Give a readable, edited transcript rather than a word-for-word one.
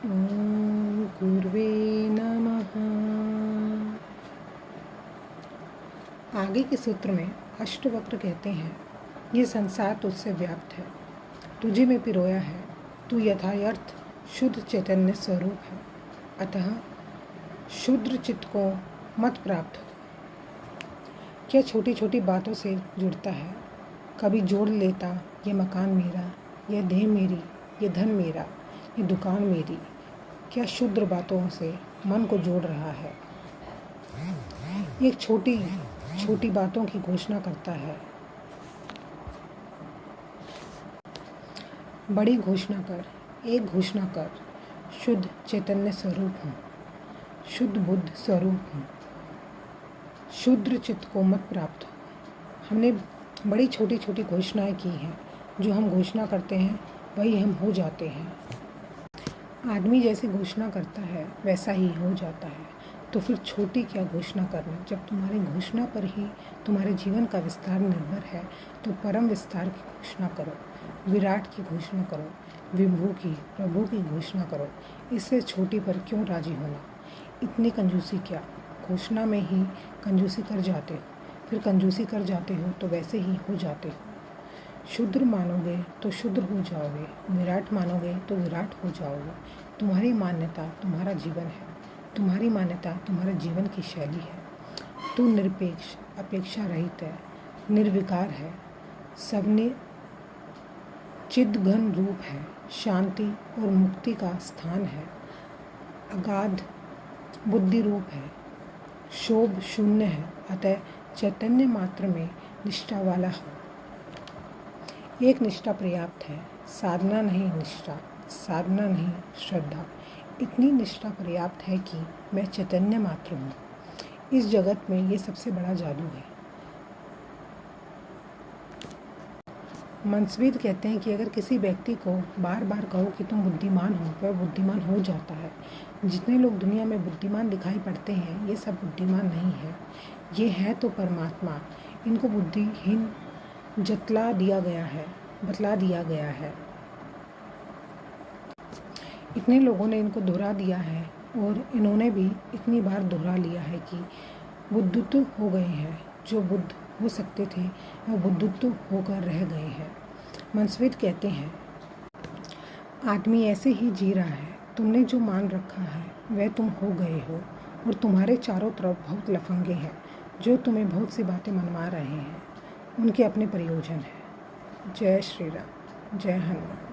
ओम गुरुवे नमः। आगे के सूत्र में अष्टवक्र कहते हैं, ये संसार तुझसे व्याप्त है, तुझे में पिरोया है, तू यथार्थ शुद्ध चैतन्य स्वरूप है, अतः शुद्र चित्त को मत प्राप्त हो। क्या छोटी छोटी बातों से जुड़ता है, कभी जोड़ लेता, ये मकान मेरा, यह देह मेरी, ये धन मेरा, ये दुकान मेरी। क्या शुद्र बातों से मन को जोड़ रहा है, एक छोटी छोटी बातों की घोषणा करता है, बड़ी घोषणा कर, एक घोषणा कर, शुद्ध चैतन्य स्वरूप हूँ, शुद्ध बुद्ध स्वरूप हूँ, शुद्र चित्त को मत प्राप्त हो। हमने बड़ी छोटी छोटी घोषणाएं की हैं, जो हम घोषणा करते हैं वही हम हो जाते हैं। आदमी जैसे घोषणा करता है वैसा ही हो जाता है, तो फिर छोटी क्या घोषणा करना। जब तुम्हारी घोषणा पर ही तुम्हारे जीवन का विस्तार निर्भर है, तो परम विस्तार की घोषणा करो, विराट की घोषणा करो, विभू की, प्रभु की घोषणा करो। इससे छोटी पर क्यों राजी होना। इतनी कंजूसी क्या, घोषणा में ही कंजूसी कर जाते हो, फिर कंजूसी कर जाते हो तो वैसे ही हो जाते हो। शुद्र मानोगे तो शुद्र हो जाओगे, विराट मानोगे तो विराट हो जाओगे। तुम्हारी मान्यता तुम्हारा जीवन है, तुम्हारी मान्यता तुम्हारे जीवन की शैली है। तू निरपेक्ष, अपेक्षा रहित है, निर्विकार है, सबने चिद्घन रूप है, शांति और मुक्ति का स्थान है, अगाध बुद्धि रूप है, शोभ शून्य है, अतः चैतन्य मात्र में निष्ठा वाला हो। एक निष्ठा पर्याप्त है, साधना नहीं निष्ठा, साधना नहीं श्रद्धा। इतनी निष्ठा पर्याप्त है कि मैं चैतन्य मात्र हूँ। इस जगत में ये सबसे बड़ा जादू है। मनस्विद कहते हैं कि अगर किसी व्यक्ति को बार बार कहो कि तुम बुद्धिमान हो, वह बुद्धिमान हो जाता है। जितने लोग दुनिया में बुद्धिमान दिखाई पड़ते हैं, ये सब बुद्धिमान नहीं है, ये है तो परमात्मा। इनको बुद्धिहीन जतला दिया गया है, बतला दिया गया है। इतने लोगों ने इनको दोहरा दिया है और इन्होंने भी इतनी बार दोहरा लिया है कि बुद्धत्व हो गए हैं। जो बुद्ध हो सकते थे वह बुद्धत्व होकर रह गए हैं। मनस्विद कहते हैं, आदमी ऐसे ही जी रहा है। तुमने जो मान रखा है वह तुम हो गए हो, और तुम्हारे चारों तरफ बहुत लफंगे हैं जो तुम्हें बहुत सी बातें मनवा रहे हैं। उनके अपने प्रयोजन हैं। जय श्री राम, जय हनुमान।